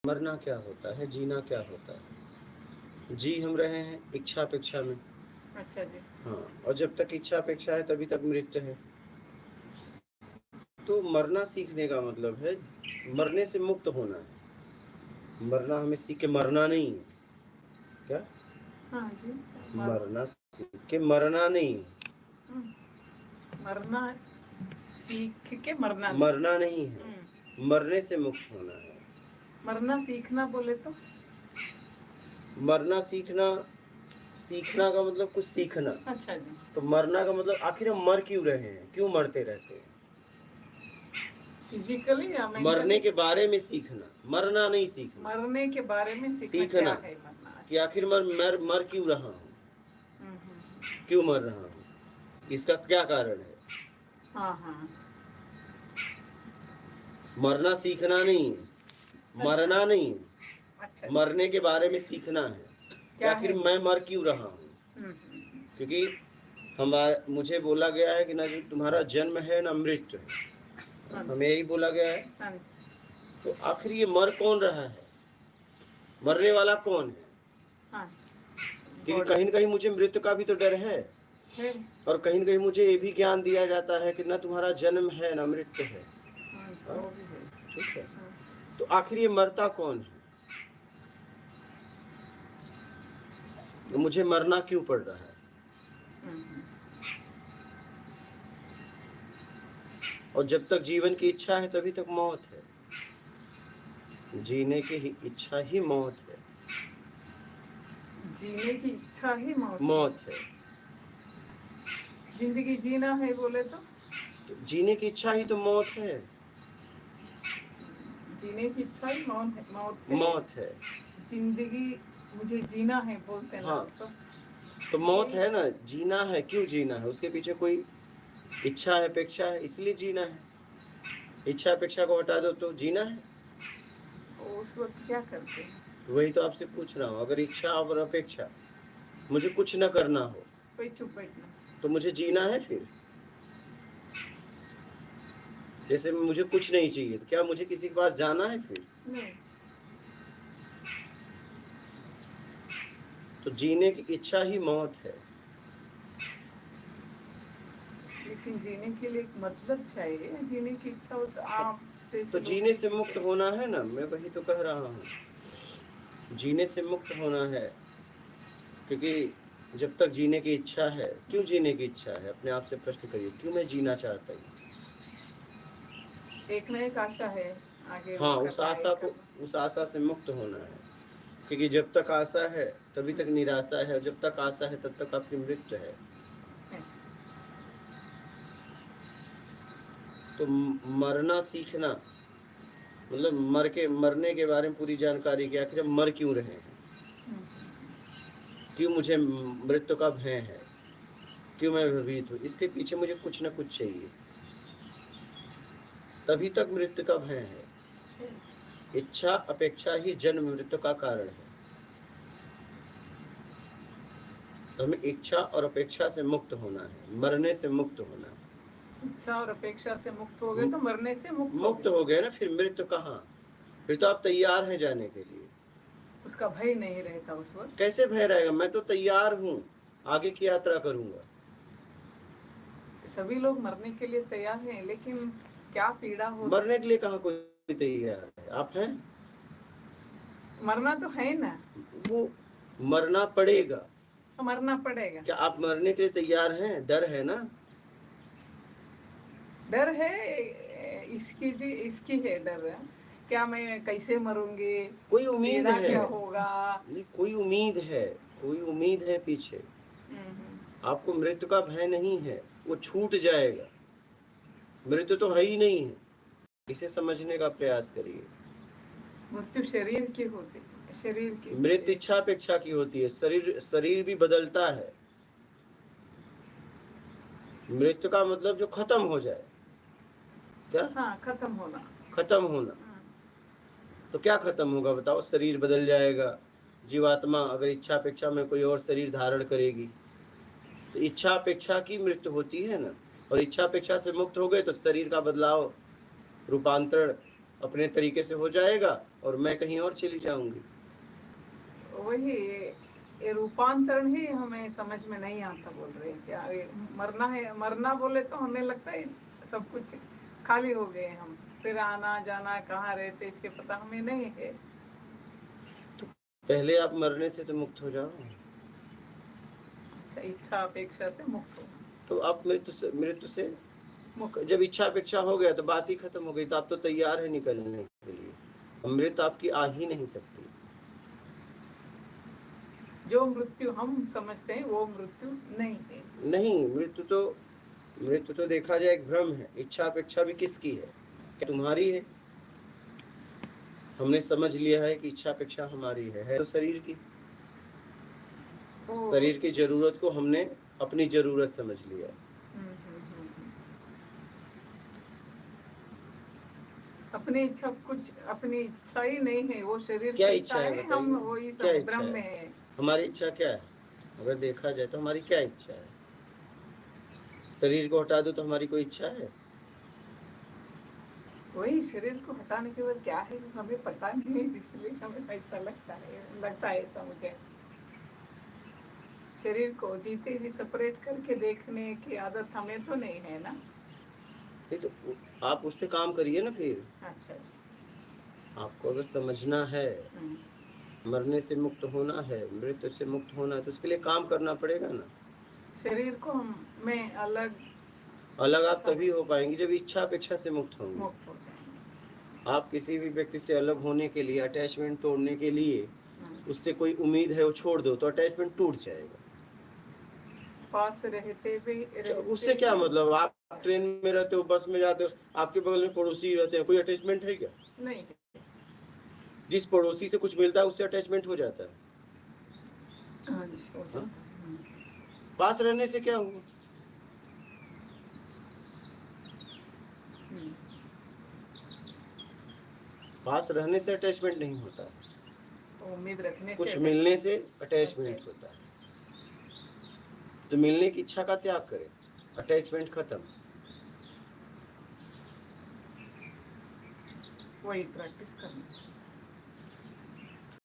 मरना क्या होता है, जीना क्या होता है। जी हम रहे हैं इच्छा अपेक्षा में। अच्छा जी। हाँ, और जब तक इच्छा अपेक्षा है तभी तक मृत्यु है। तो मरना सीखने का मतलब है मरने से मुक्त होना है। मरना हमें सीख के मरना नहीं है। क्या? हाँ जी। मरना सीख के मरना नहीं है। मरना सीख के मरना मरना नहीं है, मरने से मुक्त होना है। मरना सीखना बोले तो मरना सीखना, सीखना का मतलब कुछ सीखना। अच्छा जी। तो मरना का मतलब आखिर हम मर क्यों रहे हैं, क्यों मरते रहते हैं। फिजिकली या मेंटली? मरने के बारे में सीखना, मरना नहीं सीखना। मरने के बारे में सीखना सीखना क्या है मरना? कि आखिर मर क्यों रहा हूँ, क्यों मर रहा हूँ, इसका क्या कारण है। हाँ हाँ। मरना सीखना नहीं है, मरना नहीं है। अच्छा। मरने के बारे में सीखना है कि आखिर मैं मर क्यों रहा हूँ। क्योंकि मुझे बोला गया है कि ना, जो तुम्हारा जन्म है ना मृत्यु है, हमें यही बोला गया है। तो आखिर ये मर कौन रहा है, मरने वाला कौन है। हाँ। क्योंकि कहीं न कहीं मुझे मृत्यु का भी तो डर है। और कहीं न कहीं मुझे ये भी ज्ञान दिया जाता है कि ना तुम्हारा जन्म है ना मृत्यु है। ठीक है, तो आखिर ये मरता कौन है, तो मुझे मरना क्यों पड़ रहा है। और जब तक जीवन की इच्छा है तभी तक मौत है। जीने की इच्छा ही मौत है। जीने की इच्छा ही मौत है। जिंदगी जीना है बोले तो जीने की इच्छा ही तो मौत है। जीने की इच्छा ही मौत है। जिंदगी मुझे जीना है बोलते हैं। हाँ, तो मौत है ना, जीना है, क्यों जीना है, उसके पीछे कोई इच्छा है, अपेक्षा है, इसलिए जीना है। इच्छा अपेक्षा को हटा दो तो जीना है। उस वक्त क्या करते हैं? वही तो आपसे पूछ रहा हूँ, अगर इच्छा और अपेक्षा, मुझे कुछ न करना हो कोई चुप बैठना तो मुझे जीना है। फिर जैसे मुझे कुछ नहीं चाहिए तो क्या मुझे किसी के पास जाना है फिर? नहीं। तो जीने की इच्छा ही मौत है। लेकिन जीने के लिए एक मतलब चाहिए। जीने की इच्छा हो तो आप तो जीने से मुक्त होना है ना, मैं वही तो कह रहा हूँ, जीने से मुक्त होना है। क्योंकि जब तक जीने की इच्छा है, क्यों जीने की इच्छा है, अपने आप से प्रश्न करिए, क्यों मैं जीना चाहता हूँ। एक न एक आशा है आगे। हाँ, उस आशा से मुक्त होना है। क्योंकि जब तक आशा है तभी तक निराशा है, और जब तक आशा है तब तक आपकी मृत्यु है। तो मरना सीखना मतलब मरने के बारे में पूरी जानकारी की, आखिर हम मर क्यों रहे हैं, क्यों मुझे मृत्यु का भय है, क्यों मैं भयभीत हूँ, इसके पीछे मुझे कुछ न कुछ चाहिए, तभी तक मृत्यु का भय है। इच्छा अपेक्षा ही जन्म मृत्यु का कारण है। तो हमें इच्छा और अपेक्षा से मुक्त होना है, मरने से मुक्त होना है। इच्छा और अपेक्षा से मुक्त हो गए तो मरने से मुक्त हो गए ना, फिर मृत्यु कहाँ, फिर तो आप तैयार हैं जाने के लिए। उसका भय नहीं रहता उस वक्त। कैसे भय रहेगा, मैं तो तैयार हूँ, आगे की यात्रा करूंगा। सभी लोग मरने के लिए तैयार हैं, लेकिन क्या पीड़ा हो। मरने के लिए कहाँ कोई तैयार है, आप हैं? मरना तो है ना, वो मरना पड़ेगा। तो मरना पड़ेगा। क्या आप मरने के लिए तैयार हैं? डर है ना, डर है। इसकी है डर। क्या मैं कैसे मरूंगी, कोई उम्मीद मेरा है, क्या होगा। नहीं कोई उम्मीद है, कोई उम्मीद है पीछे। आपको मृत्यु का भय नहीं है, वो छूट जाएगा। मृत्यु तो है ही नहीं है, इसे समझने का प्रयास करिए। मृत्यु शरीर की होती, शरीर की। मृत्यु इच्छा अपेक्षा की होती है, शरीर भी बदलता है। मृत्यु का मतलब जो खत्म हो जाए। क्या? हाँ, खत्म होना। खत्म होना। तो क्या खत्म होगा बताओ, शरीर बदल जाएगा। जीवात्मा अगर इच्छा अपेक्षा में कोई और शरीर धारण करेगी तो इच्छा अपेक्षा की मृत्यु होती है ना। और इच्छा अपेक्षा से मुक्त हो गए तो शरीर का बदलाव, रूपांतरण अपने तरीके से हो जाएगा और मैं कहीं और चली जाऊंगी। वही ये रूपांतरण ही हमें समझ में नहीं आता। बोल रहे हैं क्या ये मरना है, मरना बोले तो हमें लगता है सब कुछ खाली हो गए हम, फिर आना जाना कहाँ रहते इसके पता हमें नहीं है। पहले आप मरने से तो मुक्त हो जाओ। अच्छा, इच्छा अपेक्षा से मुक्त हो। तो आप मृत्यु से मुक्त। जब इच्छा अपेक्षा हो गया तो बात ही खत्म हो गई। तो आप तो तैयार है निकलने के लिए। अमृत आपकी आ ही नहीं सकती। जो मृत्यु हम समझते हैं वो मृत्यु नहीं है। नहीं, मृत्यु तो देखा जाए एक भ्रम है। इच्छा अपेक्षा भी किसकी है? तुम्हारी है। हमने समझ लिया है कि इच्छा अपेक्षा हमारी है तो शरीर की। ओ, शरीर की जरूरत को हमने अपनी जरूरत समझ लिया। अपनी इच्छा कुछ अपनी इच्छा ही नहीं है, वो शरीर क्या की इच्छा है है, हम बताइए? वही क्या सब इच्छा भ्रम है? में है। हमारी इच्छा क्या है? अगर देखा जाए तो हमारी क्या इच्छा है? शरीर को हटा दो तो हमारी कोई इच्छा है? वही शरीर को हटाने के बाद क्या है हमें पता नहीं, इसलिए हमें ऐसा लगता है ऐसा मुझे। शरीर को जीते ही सेपरेट करके देखने की आदत हमें तो नहीं है ना। नहीं तो आप उस पर काम करिए ना फिर। अच्छा अच्छा। आपको अगर समझना है, मरने से मुक्त होना है, मृत्यु से मुक्त होना है, तो उसके लिए काम करना पड़ेगा ना। शरीर को मैं अलग अलग आप तभी हो पाएंगे जब इच्छा अपेक्षा से मुक्त होंगे। मुक्त हो जाएंगे। आप किसी भी व्यक्ति से अलग होने के लिए, अटैचमेंट तोड़ने के लिए उससे कोई उम्मीद है वो छोड़ दो तो अटैचमेंट टूट जाएगा। पास रहते उससे क्या मतलब? आप ट्रेन में रहते हो, बस में जाते हो, आपके बगल में पड़ोसी रहते हैं, कोई अटैचमेंट है क्या? नहीं। जिस पड़ोसी से कुछ मिलता है उससे अटैचमेंट हो जाता है। हाँ जी, हो जाता है। पास रहने से क्या हुआ? पास रहने से अटैचमेंट नहीं होता, तो उम्मीद रखने कुछ से मिलने से अटैचमेंट होता है। तो मिलने की इच्छा का त्याग करें, अटैचमेंट खत्म। वही प्रैक्टिस करना।